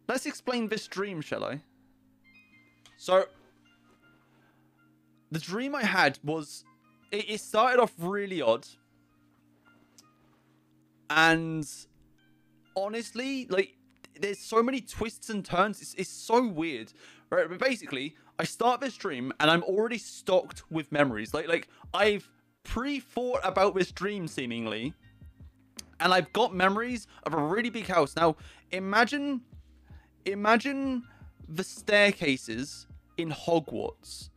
let's explain this dream, shall I? So, the dream I had was, it started off really odd. And honestly, like, there's so many twists and turns. It's so weird. Right, but basically, I start this dream and I'm already stocked with memories. Like I've pre-thought about this dream seemingly. And I've got memories of a really big house. Now, imagine the staircases in Hogwarts.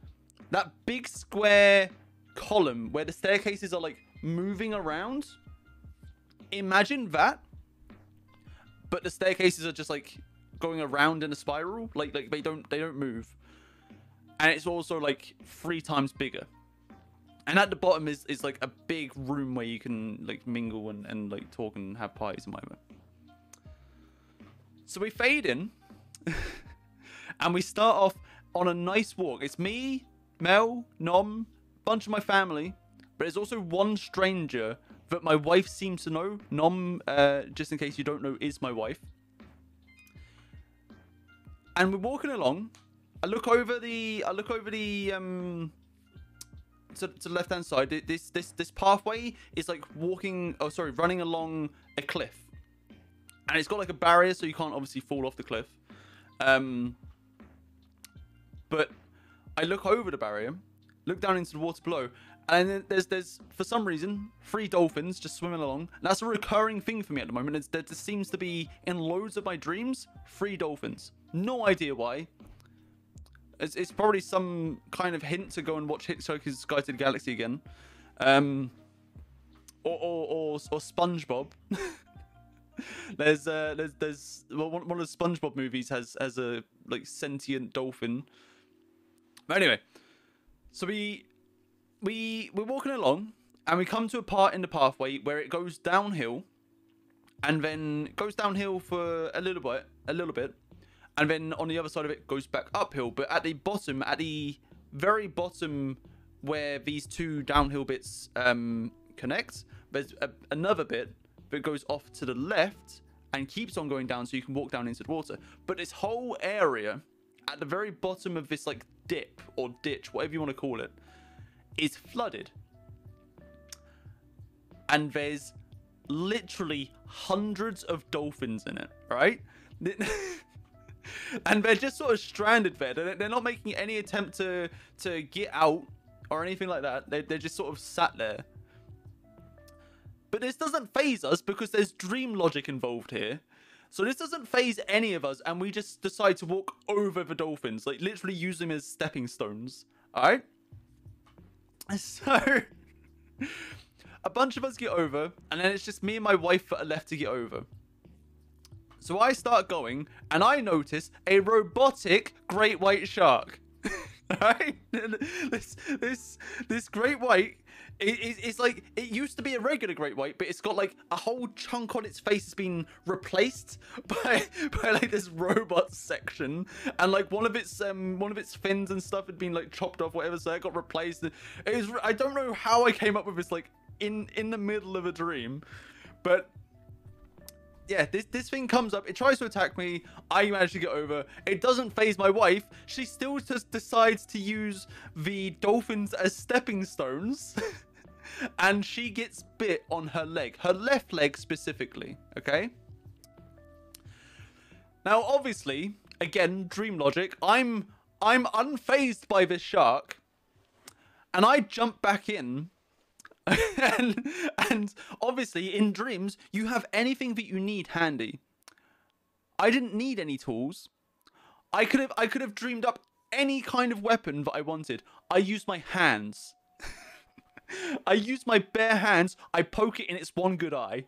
That big square column where the staircases are like moving around. Imagine that. But the staircases are just like going around in a spiral. Like they don't move. And it's also like 3 times bigger. And at the bottom is like a big room where you can like mingle and like talk and have parties and whatever. So we fade in. And we start off on a nice walk. It's me, Mel, Nom, bunch of my family. But there's also one stranger that my wife seems to know. Nom, just in case you don't know, is my wife. And we're walking along. I look over the to the left hand side. This pathway is like running along a cliff. And it's got like a barrier so you can't obviously fall off the cliff. But I look over the barrier, look down into the water below, and then there's for some reason 3 dolphins just swimming along. And that's a recurring thing for me at the moment. There seems to be in loads of my dreams 3 dolphins. No idea why. It's probably some kind of hint to go and watch Hitchhiker's Guide to the Galaxy again, or SpongeBob. there's one of the SpongeBob movies has a like sentient dolphin. But anyway, so we're walking along and we come to a part in the pathway where it goes downhill, and then goes downhill for a little bit, and then on the other side of it goes back uphill. But at the bottom, at the very bottom where these 2 downhill bits connect, there's another bit that goes off to the left and keeps on going down so you can walk down into the water. But this whole area at the very bottom of this like dip or ditch, whatever you want to call it, is flooded. And there's literally hundreds of dolphins in it, right? And they're just sort of stranded there. They're not making any attempt to get out or anything like that. They're just sort of sat there. But this doesn't phase us because there's dream logic involved here. So this doesn't phase any of us, and we just decide to walk over the dolphins, like literally use them as stepping stones. All right. So a bunch of us get over, and then it's just me and my wife that are left to get over. So I start going, and I notice a robotic great white shark. Right? This great white, it's like, it used to be a regular great white, but it's got like a whole chunk on its face has been replaced by like this robot section, and like one of its fins and stuff had been like chopped off, whatever, so it got replaced. I don't know how I came up with this like in the middle of a dream, but yeah, this thing comes up. It tries to attack me. I manage to get over. It doesn't phase my wife. She still just decides to use the dolphins as stepping stones. And she gets bit on her leg. Her left leg specifically. Okay? Now, obviously, again, dream logic. I'm unfazed by this shark. And I jump back in. and obviously in dreams you have anything that you need handy. I didn't need any tools. I could have dreamed up any kind of weapon that I wanted. I used my hands. I used my bare hands. I poke it in its one good eye.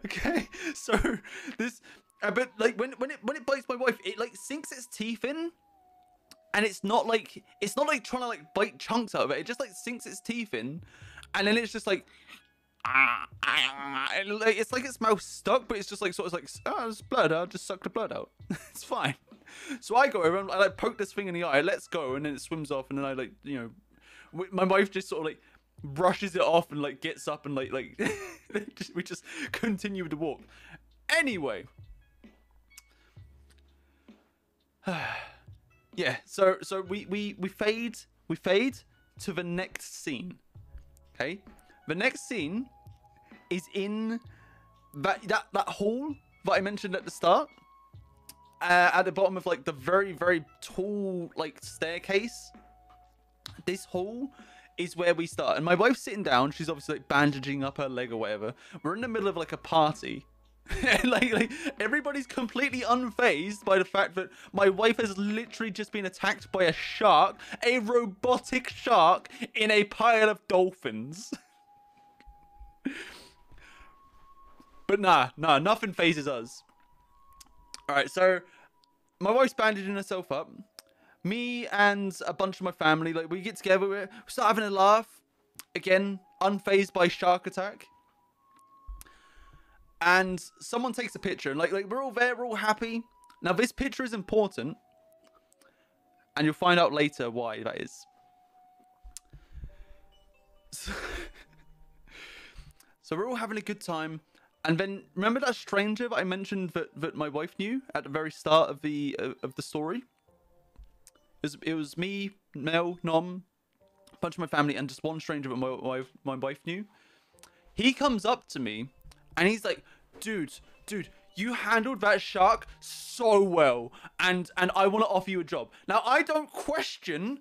Okay, so this but like when it bites my wife, it like sinks its teeth in. And it's not like trying to like bite chunks out of it. It just like sinks its teeth in, and then it's just like, it's like its mouth stuck, but it's just like sort of like, oh, it's blood. I'll just suck the blood out. It's fine. So I go over and I like poke this thing in the eye. Let's go, and then it swims off, and then I like, you know, my wife just sort of like brushes it off and like gets up and like we just continue to walk. Anyway, Yeah, so we fade to the next scene. Okay? The next scene is in that hall that I mentioned at the start. At the bottom of like the very, very tall like staircase. This hall is where we start. And my wife's sitting down, she's obviously like bandaging up her leg or whatever. We're in the middle of like a party. like everybody's completely unfazed by the fact that my wife has literally just been attacked by a shark, a robotic shark in a pile of dolphins. But nah, nothing phases us. All right, so my wife's bandaging herself up. Me and a bunch of my family, like, we get together, we start having a laugh. Again, unfazed by shark attack. And someone takes a picture, and like we're all there, we're all happy. Now this picture is important, and you'll find out later why that is. So we're all having a good time, and then remember that stranger that I mentioned that my wife knew at the very start of the story? It was me, Mel, Nom, a bunch of my family, and just one stranger that my wife knew. He comes up to me. And he's like, dude, you handled that shark so well, and I want to offer you a job. Now, I don't question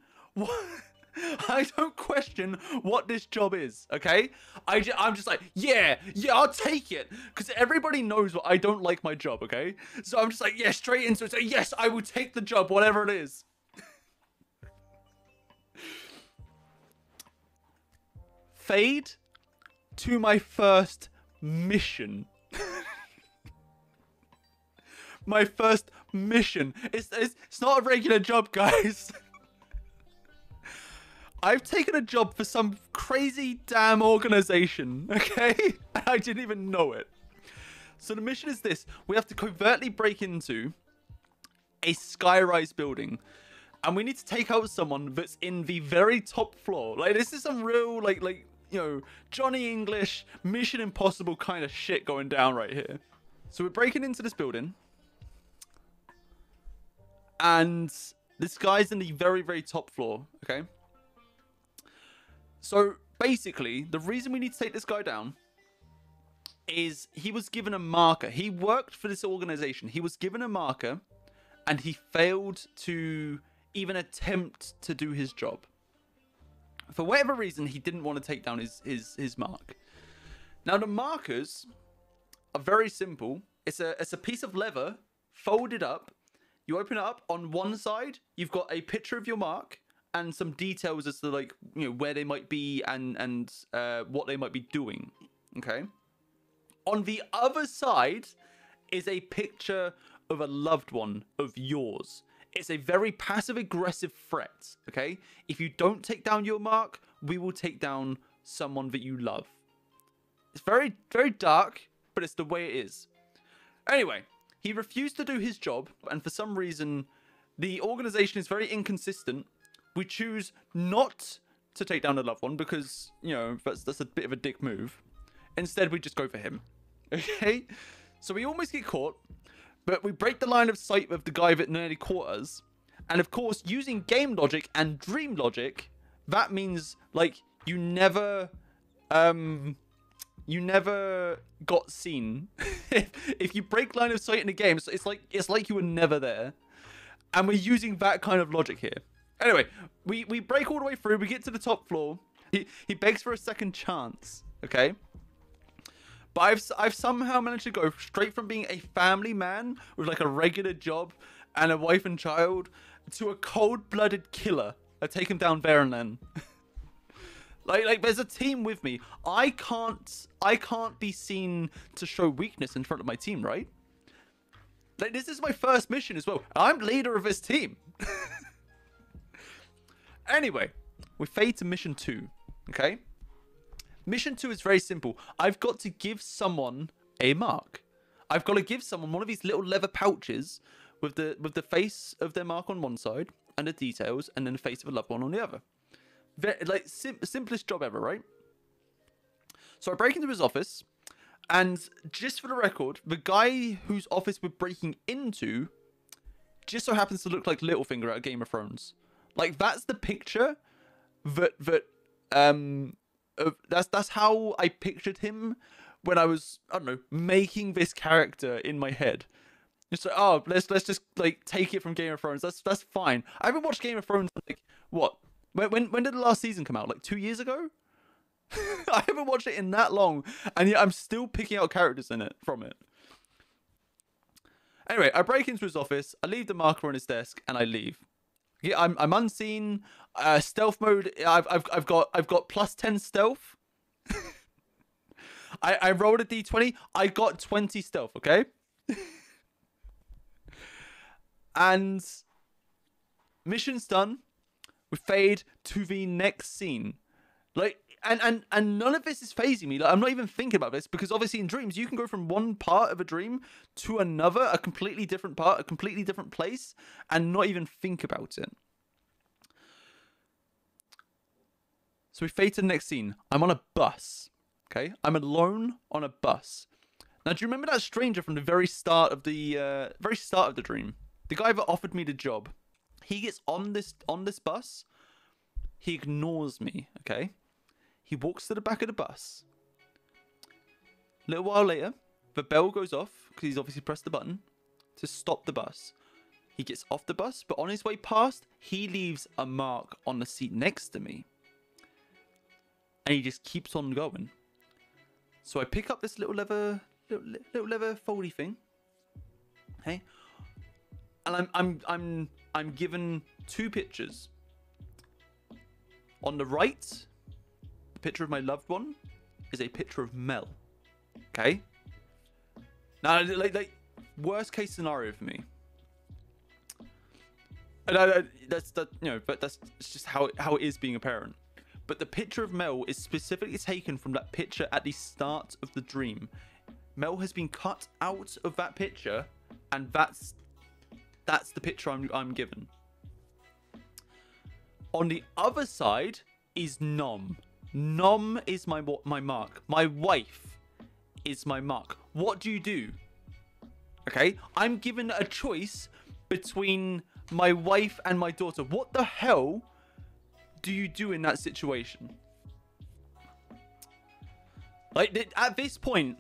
what this job is, okay? I'm just like, yeah, I'll take it, because everybody knows I don't like my job, okay? So I'm just like, yeah, straight into it. So yes, I will take the job, whatever it is. Fade to my first mission. My first mission. It's not a regular job, guys. I've taken a job for some crazy damn organization, okay? I didn't even know it. So the mission is this. We have to covertly break into a skyrise building. And we need to take out someone that's in the very top floor. Like, this is some real, like, you know, Johnny English, Mission Impossible kind of shit going down right here. So we're breaking into this building. And this guy's in the very, very top floor, okay? So basically, the reason we need to take this guy down is he was given a marker. He worked for this organization. He was given a marker, and he failed to even attempt to do his job. For whatever reason, he didn't want to take down his mark. Now, the markers are very simple. It's a piece of leather folded up. You open it up. On one side, you've got a picture of your mark and some details as to, like, you know, where they might be and what they might be doing. Okay. On the other side is a picture of a loved one of yours. It's a very passive-aggressive threat, okay? If you don't take down your mark, we will take down someone that you love. It's very, very dark, but it's the way it is. Anyway, he refused to do his job, and for some reason, the organization is very inconsistent. We choose not to take down a loved one because, you know, that's a bit of a dick move. Instead, we just go for him, okay? So we almost get caught. But we break the line of sight of the guy that nearly caught us. And of course, using game logic and dream logic, that means, like, you never got seen. if you break line of sight in a game, it's like you were never there. And we're using that kind of logic here. Anyway, we break all the way through. We get to the top floor. He begs for a second chance, okay? But I've somehow managed to go straight from being a family man with like a regular job and a wife and child to a cold-blooded killer. I take him down there and then. like there's a team with me. I can't be seen to show weakness in front of my team, right? Like, this is my first mission as well. I'm leader of this team. Anyway, we fade to mission 2, okay? Mission 2 is very simple. I've got to give someone a mark. I've got to give someone one of these little leather pouches with the face of their mark on one side and the details, and then the face of a loved one on the other. Like, simplest job ever, right? So I break into his office, and just for the record, the guy whose office we're breaking into just so happens to look like Littlefinger out of Game of Thrones. Like, that's the picture that's how I pictured him when I was, I don't know, making this character in my head. It's like, oh, let's just like take it from Game of Thrones. That's fine. I haven't watched Game of Thrones like what? When did the last season come out? Like 2 years ago? I haven't watched it in that long, and yet I'm still picking out characters in it from it. Anyway, I break into his office, I leave the marker on his desk, and I leave. Yeah, I'm unseen. Stealth mode. I've got plus 10 stealth. I rolled a d20. I got 20 stealth. Okay. And mission's done. We fade to the next scene. Like, and none of this is phasing me. Like, I'm not even thinking about this, because obviously in dreams you can go from one part of a dream to another, a completely different part, a completely different place, and not even think about it. So we fade to the next scene. I'm on a bus. Okay, I'm alone on a bus. Now, do you remember that stranger from the very start of the dream? The guy that offered me the job. He gets on this bus. He ignores me. Okay. He walks to the back of the bus. A little while later, the bell goes off because he's obviously pressed the button to stop the bus. He gets off the bus, but on his way past, he leaves a mark on the seat next to me. And he just keeps on going. So I pick up this little leather foldy thing. Okay. And I'm given two pictures. On the right, the picture of my loved one is a picture of Mel. Okay. Now, like worst case scenario for me. And but it's just how it is being a parent. But the picture of Mel is specifically taken from that picture at the start of the dream. Mel has been cut out of that picture, and that's the picture I'm given. On the other side is Nom. Nom is my mark. My wife is my mark. What do you do? Okay, I'm given a choice between my wife and my daughter. What the hell do you do in that situation? Like, at this point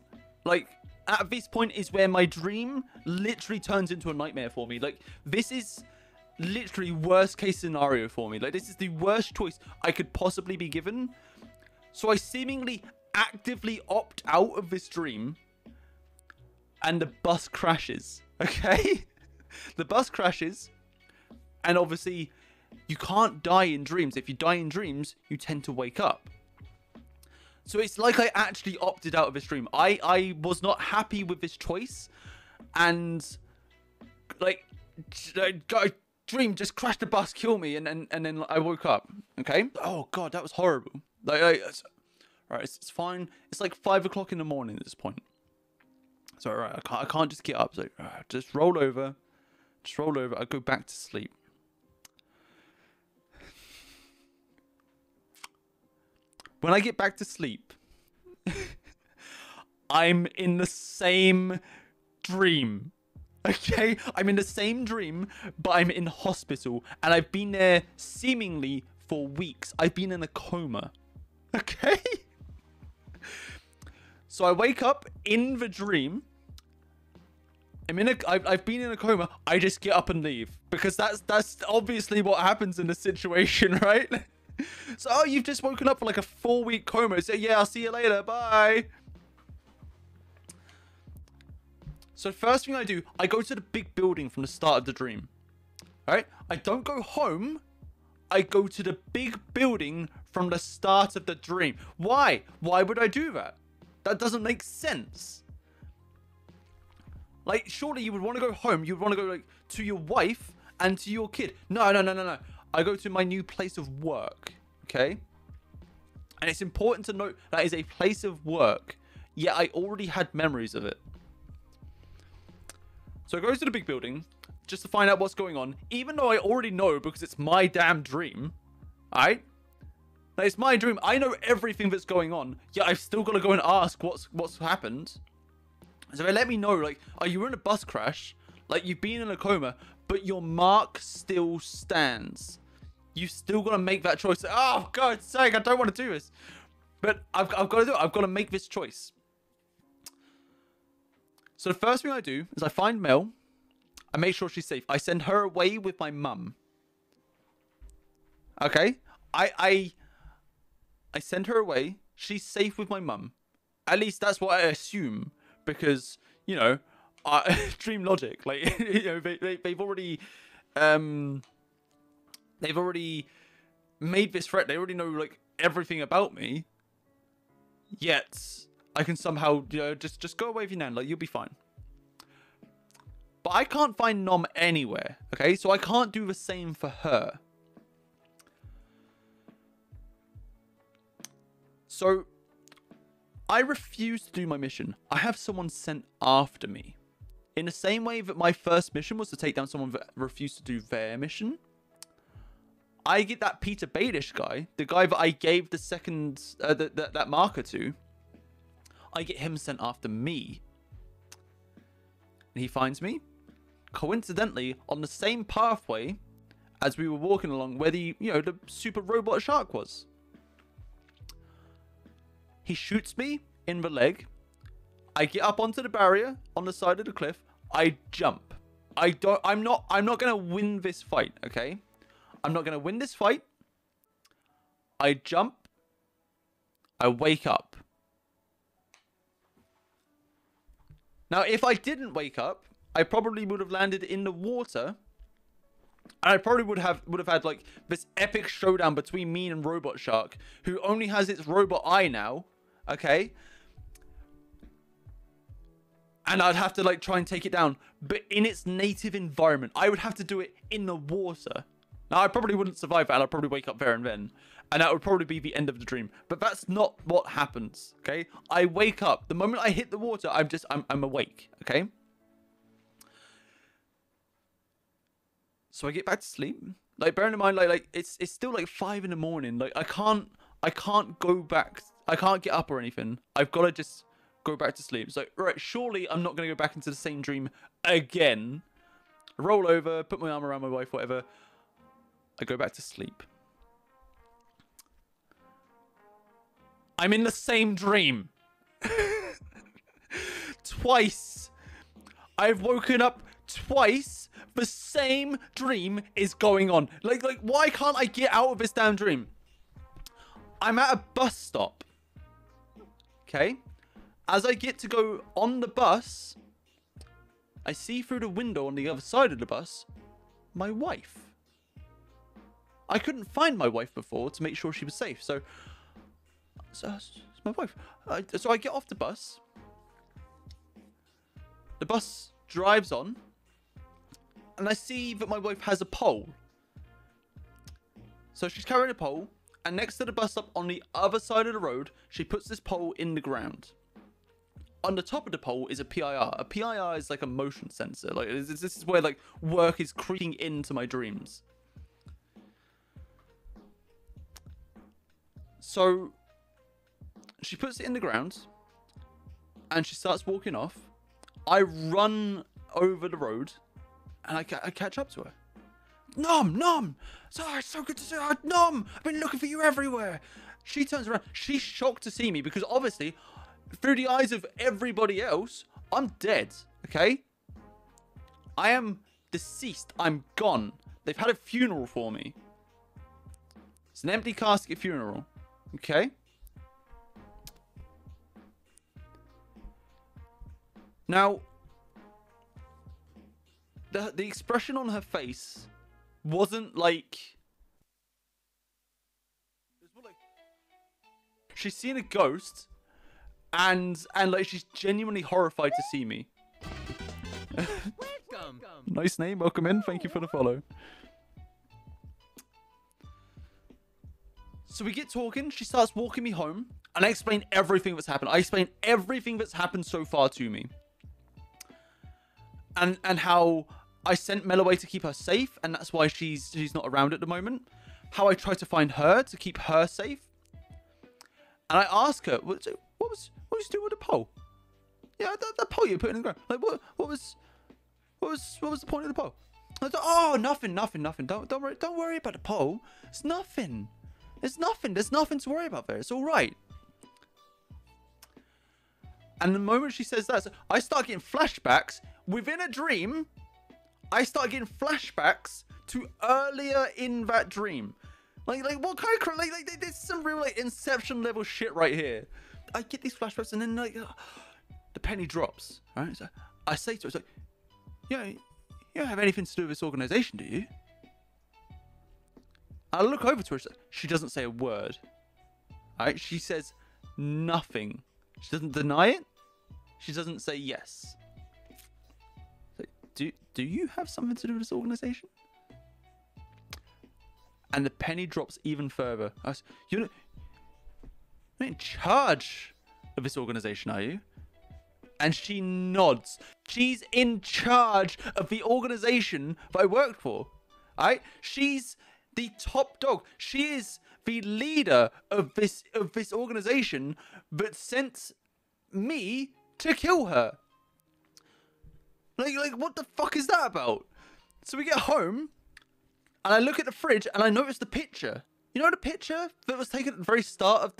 is where my dream literally turns into a nightmare for me. Like, this is literally worst case scenario for me. Like, this is the worst choice I could possibly be given. So I seemingly actively opt out of this dream, and the bus crashes. Okay. The bus crashes, and obviously you can't die in dreams. If you die in dreams, you tend to wake up. So it's like I actually opted out of this dream. I was not happy with this choice, and like, dream just crashed the bus, kill me, and then I woke up. Okay. Oh god, that was horrible. Like, right, it's fine. It's like 5 o'clock in the morning at this point. So right, I can't just get up. So just roll over. Just roll over. I go back to sleep. When I get back to sleep, I'm in the same dream. Okay? I'm in the same dream, but I'm in hospital. And I've been there seemingly for weeks. I've been in a coma. Okay? So I wake up in the dream. I've been in a coma. I just get up and leave, because that's obviously what happens in this situation, right? So, oh, you've just woken up from like a 4-week coma. So yeah, I'll see you later. Bye. So first thing I do, I go to the big building from the start of the dream. All right? I don't go home. I go to the big building from the start of the dream. Why? Why would I do that? That doesn't make sense. Like, surely you would want to go home. You would want to go like to your wife and to your kid. No. I go to my new place of work. Okay? And it's important to note that is a place of work. Yet I already had memories of it. So I go to the big building just to find out what's going on. Even though I already know, because it's my damn dream. Alright? Like, it's my dream. I know everything that's going on. Yet I've still got to go and ask what's happened. So they let me know, like, oh, you were in a bus crash. Like, you've been in a coma, but your mark still stands. You've still got to make that choice. Oh, God's sake, I don't want to do this. But I've got to do it. I've got to make this choice. So the first thing I do is I find Mel. I make sure she's safe. I send her away with my mum. Okay? I send her away. She's safe with my mum. At least that's what I assume. Because, you know, dream logic. Like, you know, they've already made this threat. They already know, like, everything about me. Yet I can somehow, you know, just go away with your nan. Like, you'll be fine. But I can't find Nom anywhere. Okay, so I can't do the same for her. So I refuse to do my mission. I have someone sent after me. In the same way that my first mission was to take down someone that refused to do their mission. I get that Peter Baelish guy, the guy that I gave the second, that marker to. I get him sent after me. And he finds me, coincidentally, on the same pathway as we were walking along where the, you know, the super robot shark was. He shoots me in the leg. I get up onto the barrier on the side of the cliff. I jump. I'm not going to win this fight, okay? I'm not going to win this fight. I jump. I wake up. Now, if I didn't wake up, I probably would have landed in the water. And I probably would have had, like, this epic showdown between me and Robot Shark, who only has its robot eye now, okay? And I'd have to, like, try and take it down. But in its native environment, I would have to do it in the water. Now, I probably wouldn't survive that, and I'd probably wake up there and then. And that would probably be the end of the dream. But that's not what happens, okay? I wake up. The moment I hit the water, I'm awake, okay? So I get back to sleep. Like, bearing in mind, like it's still like 5 in the morning. Like, I can't go back. I can't get up or anything. I've got to just go back to sleep. So, right, surely I'm not going to go back into the same dream again. Roll over, put my arm around my wife, whatever. I go back to sleep. I'm in the same dream. Twice. I've woken up twice. The same dream is going on. Like, why can't I get out of this damn dream? I'm at a bus stop. Okay. As I get to go on the bus, I see through the window on the other side of the bus, my wife. I couldn't find my wife before to make sure she was safe. So it's my wife. So I get off the bus. The bus drives on. And I see that my wife has a pole. So she's carrying a pole. And next to the bus stop on the other side of the road, she puts this pole in the ground. On the top of the pole is a PIR. A PIR is like a motion sensor. Like, this is where, like, work is creeping into my dreams. So she puts it in the ground. And she starts walking off. I run over the road. And I catch up to her. Nom! Sorry, it's so good to see you. Nom! I've been looking for you everywhere. She turns around. She's shocked to see me because obviously, through the eyes of everybody else, I'm dead. Okay? I am deceased. I'm gone. They've had a funeral for me. It's an empty casket funeral. Okay? Now, the expression on her face wasn't like... She's seen a ghost, and like she's genuinely horrified to see me. Welcome. Nice name, welcome in, thank you for the follow. So we get talking, she starts walking me home, and I explain everything that's happened. I explain everything that's happened so far to me. And how I sent Mel away to keep her safe, and that's why she's not around at the moment. How I tried to find her to keep her safe. And I ask her, what was you doing with the pole? Yeah, that pole you put in the ground. Like, what was what was the point of the poll? I was like, oh, nothing. Don't worry about the poll. It's nothing. It's nothing. There's nothing to worry about there. It's all right. And the moment she says that, so I start getting flashbacks within a dream. I start getting flashbacks to earlier in that dream. Like what kind of like there's some real like Inception level shit right here. I get these flashbacks and then like the penny drops. Right? So I say to her, it's like, yeah, you don't have anything to do with this organization, do you? I look over to her. She doesn't say a word. Right? She says nothing. She doesn't deny it. She doesn't say yes. So, do you have something to do with this organization? And the penny drops even further. You're not in charge of this organization, are you? And she nods. She's in charge of the organization that I worked for. Right? She's the top dog. She is the leader of this organization that sent me to kill her. Like what the fuck is that about? So we get home and I look at the fridge and I notice the picture. You know the picture that was taken at the very start of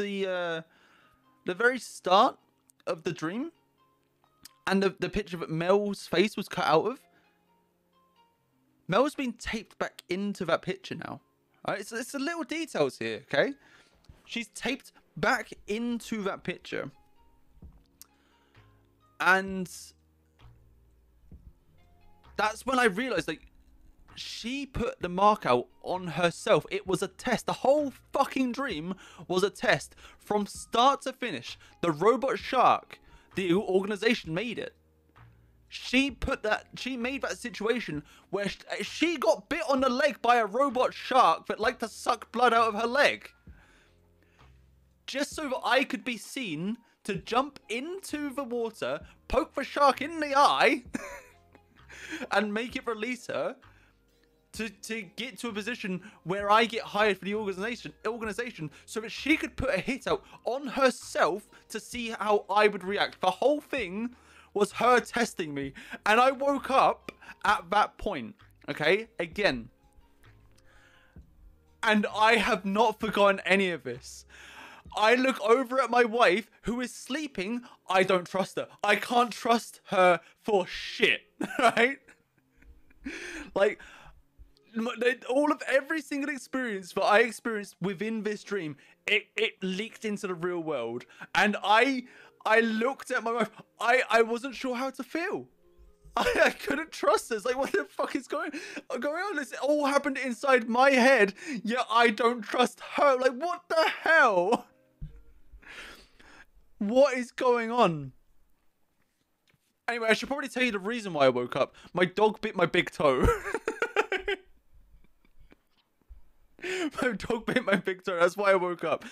the dream? And the picture that Mel's face was cut out of? Mel's been taped back into that picture now. Alright, so it's the little details here, okay? She's taped back into that picture. And that's when I realized, like, she put the mark out on herself. It was a test. The whole fucking dream was a test from start to finish. The robot shark, the organization made it. She made that situation where she got bit on the leg by a robot shark that liked to suck blood out of her leg. Just so that I could be seen to jump into the water, poke the shark in the eye, and make it release her to get to a position where I get hired for the organization so that she could put a hit out on herself to see how I would react. The whole thing was her testing me. And I woke up at that point, okay? Again. And I have not forgotten any of this. I look over at my wife, who is sleeping. I don't trust her. I can't trust her for shit, right? Like, every single experience that I experienced within this dream, it leaked into the real world. And I looked at my wife. I wasn't sure how to feel. I couldn't trust this. Like, what the fuck is going on? This all happened inside my head, yet I don't trust her. Like, what the hell? What is going on? Anyway, I should probably tell you the reason why I woke up. My dog bit my big toe. My dog bit my big toe. That's why I woke up.